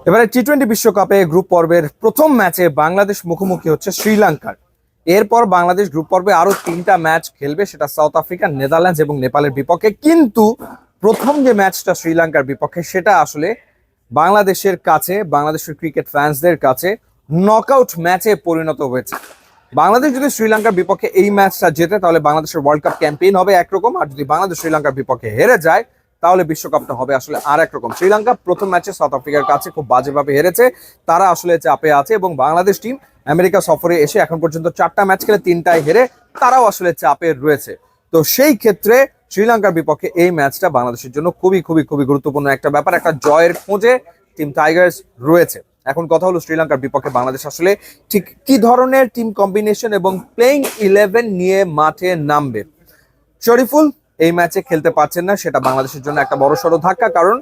এবারে টি-20 বিশ্বকাপে গ্রুপ পর্বের প্রথম ম্যাচে বাংলাদেশ মুখোমুখি হচ্ছে শ্রীলঙ্কার। এরপর বাংলাদেশ গ্রুপ পর্বে আরো 3টা ম্যাচ খেলবে, সেটা সাউথ আফ্রিকা, নেদারল্যান্ডস এবং নেপালের বিপক্ষে। কিন্তু প্রথম যে ম্যাচটা শ্রীলঙ্কার বিপক্ষে, সেটা আসলে বাংলাদেশের কাছে, বাংলাদেশের ক্রিকেট ফ্যান্সদের কাছে নকআউট ম্যাচে পরিণত হয়েছে। বাংলাদেশ যদি শ্রীলঙ্কার বিপক্ষে এই ম্যাচটা জেতে, তাহলে বাংলাদেশের ওয়ার্ল্ড কাপ ক্যাম্পেইন হবে একরকম, আর যদি বাংলাদেশ শ্রীলঙ্কার বিপক্ষে হেরে যায়, তাহলে বিশ্বকাপটা হবে আসলে আর একরকম। শ্রীলঙ্কা প্রথম ম্যাচে সাউথ আফ্রিকার কাছে খুব বাজেভাবে হেরেছে, তারা আসলে চাপে আছে, এবং বাংলাদেশ টিম আমেরিকা সফরে এসে এখন পর্যন্ত 4টা ম্যাচ খেলে 3টায় হেরে তারাও আসলে চাপে রয়েছে। তো সেই ক্ষেত্রে শ্রীলঙ্কার বিপক্ষে এই ম্যাচটা বাংলাদেশের জন্য খুবই খুবই খুবই গুরুত্বপূর্ণ একটা ব্যাপার। একটা জয়ের খোঁজে টিম টাইগার্স রয়েছে। এখন কথা হলো, শ্রীলঙ্কার বিপক্ষে বাংলাদেশ আসলে ঠিক কি ধরনের টিম কম্বিনেশন এবং প্লেইং 11 নিয়ে মাঠে নামবে। শরীফুল এই ম্যাচে খেলতে পারছেন না, সেটা বাংলাদেশের জন্য একটা বড়সড় ধাক্কা, কারণ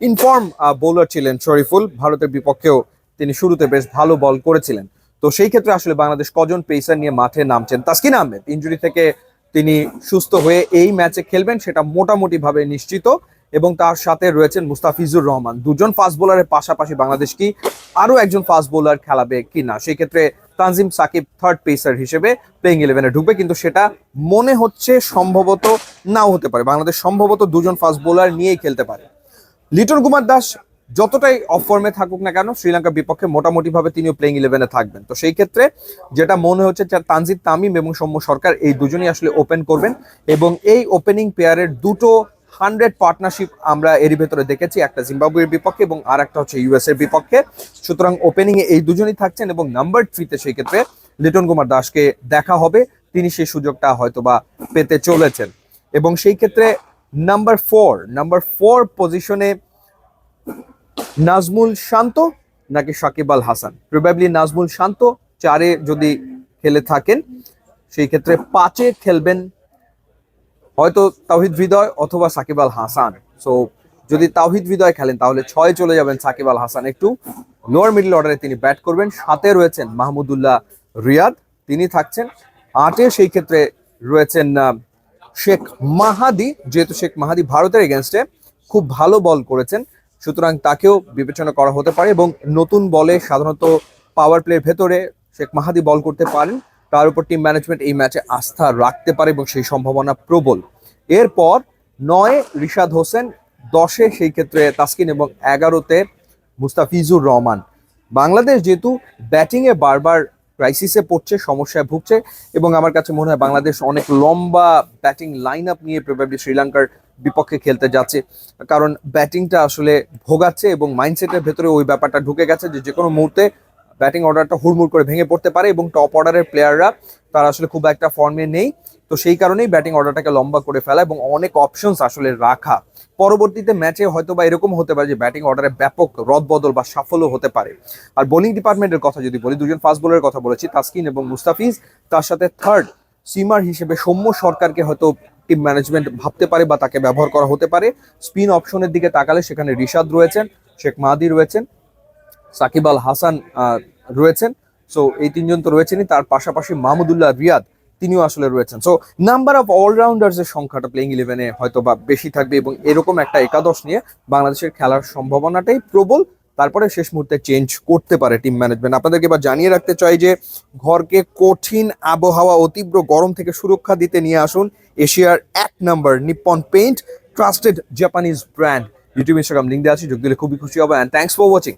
ইনফর্ম বোলার ছিলেন শরীফুল। ভারতের বিপক্ষেও তিনি শুরুতে বেশ ভালো বল করেছিলেন। তো সেই ক্ষেত্রে আসলে বাংলাদেশ কজন পেসার নিয়ে মাঠে নামছেন। তাসকিন আহমেদ ইনজুরি থেকে তিনি সুস্থ হয়ে এই ম্যাচে খেলবেন, সেটা মোটামুটি ভাবে নিশ্চিত, এবং তার সাথে রয়েছেন মুস্তাফিজুর রহমান। দুজন ফাস্ট বোলারের পাশাপাশি বাংলাদেশ কি আরো একজন ফাস্ট বোলার খেলাবে কিনা, সেই ক্ষেত্রে তানজিম সাকিব থার্ড পেসার হিসেবে প্লেইং 11-এ ঢুকবে, কিন্তু সেটা মনে হচ্ছে সম্ভবত নাও হতে পারে। বাংলাদেশ সম্ভবত দুজন ফাস্ট বোলার নিয়েই খেলতে পারে। লিটন কুমার দাস যতটাই অফ ফর্মে থাকুক না কেন, শ্রীলঙ্কার বিপক্ষে মোটামুটি ভাবে তিনিও প্লেইং 11-এ থাকবেন। তো সেই ক্ষেত্রে যেটা মনে হচ্ছে, তানজিদ তামিম এবং সৌম্য সরকার এই দুজনই আসলে ওপেন করবেন, এবং এই ওপেনিং পেয়ারের দুটো 100 পার্টনারশিপ আমরা এরই ভেতরে দেখেছি, একটা জিম্বাবুয়ের বিপক্ষে এবং আর একটা হচ্ছে ইউএস এর বিপক্ষে। সুতরাং ওপেনিং এ এই দুজনই থাকছেন, এবং নাম্বার 3-তে সেই ক্ষেত্রে লিটন কুমার দাসকে দেখা হবে, তিনি সেই সুযোগটা হয়তো বা পেতে চলেছেন। এবং সেই ক্ষেত্রে নাম্বার ফোর পজিশনে নাজমুল শান্ত নাকি সাকিব আল হাসান, প্রবাবলি নাজমুল শান্ত 4-এ যদি খেলে থাকেন, সেই ক্ষেত্রে 5-এ খেলবেন হয়তো তাওহিদ হৃদয় অথবা সাকিব আল হাসান। সো যদি তাওহিদ হৃদয় খেলেন, তাহলে 6-এ চলে যাবেন সাকিব আল হাসান, একটু লোয়ার মিডল অর্ডারে তিনি ব্যাট করবেন। 7-এ রয়েছেন মাহমুদুল্লাহ রিয়াদ, তিনি থাকছেন। 8-এ সেই ক্ষেত্রে রয়েছেন শেখ মাহাদি, যেহেতু শেখ মাহাদি ভারতের এগেনস্টে খুব ভালো বল করেছেন, সুতরাং তাকেও বিবেচনা করা হতে পারে। এবং নতুন বলে সাধারণত পাওয়ার প্লের ভেতরে শেখ মাহাদি বল করতে পারেন, তার উপর টিম ম্যানেজমেন্ট এই ম্যাচে আস্থা রাখতে পারে এবং সেই সম্ভাবনা প্রবল। এরপর 9-এ রিশাদ হোসেন, 10-এ সেই ক্ষেত্রে তাসকিন, এবং 11-তে মুস্তাফিজুর রহমান। বাংলাদেশ যেহেতু ব্যাটিংয়ে বারবার ক্রাইসিসে পড়ছে, সমস্যায় ভুগছে, এবং আমার কাছে মনে হয় বাংলাদেশ অনেক লম্বা ব্যাটিং লাইন আপ নিয়ে প্রবাবলি শ্রীলঙ্কার বিপক্ষে খেলতে যাচ্ছে, কারণ ব্যাটিংটা আসলে ভোগাচ্ছে এবং মাইন্ডসেটের ভেতরে ওই ব্যাপারটা ঢুকে গেছে যে কোনো মুহূর্তে ব্যাটিং অর্ডারটা হুড়মুড় করে ভেঙে পড়তে পারে, এবং টপ অর্ডারের প্লেয়াররা তারা আসলে খুব একটা ফর্মে নেই। তো সেই কারণেই ব্যাটিং অর্ডারটাকে লম্বা করে ফেলা এবং অনেক অপশনস আসলে রাখা। পরবর্তীতে ম্যাচে হয়তো বা এরকম হতে পারে যে ব্যাটিং অর্ডারে ব্যাপক রদবদল বা সাফল্য হতে পারে। আর বোলিং ডিপার্টমেন্টের কথা যদি বলি, দুজন ফাস্ট বোলারের কথা বলেছি, তাসকিন এবং মুস্তাফিজ, তার সাথে থার্ড সিমার হিসেবে সৌম্য সরকারকে হয়তো টিম ম্যানেজমেন্ট ভাবতে পারে বা তাকে ব্যবহার করা হতে পারে। স্পিন অপশনের দিকে তাকালে সেখানে রিশাদ রয়েছেন, শেখ মাহাদি রয়েছেন, সাকিব আল হাসান রয়েছেন। সো এই 3জন তো রয়েছেনই, তার পাশাপাশি মাহমুদুল্লাহ রিয়াদ তিনিও আসলে রয়েছেন। সো নাম্বার অফ অলরাউন্ডার্স এর সংখ্যাটা প্লেইং 11-এ হয়তো বা বেশি থাকবে, এবং এরকম একটা একাদশ নিয়ে বাংলাদেশের খেলার সম্ভাবনাটাই প্রবল। তারপরে শেষ মুহূর্তে চেঞ্জ করতে পারে টিম ম্যানেজমেন্ট। আপনাদেরকে এবার জানিয়ে রাখতে চাই যে ঘরকে কঠিন আবহাওয়া ও তীব্র গরম থেকে সুরক্ষা দিতে নিয়ে আসুন এশিয়ার 1 নম্বর Nippon Paint, trusted Japanese brand. YouTube, Instagram link দেওয়া আছে, যোগ দিলে খুবই খুশি হবে। And thanks for watching.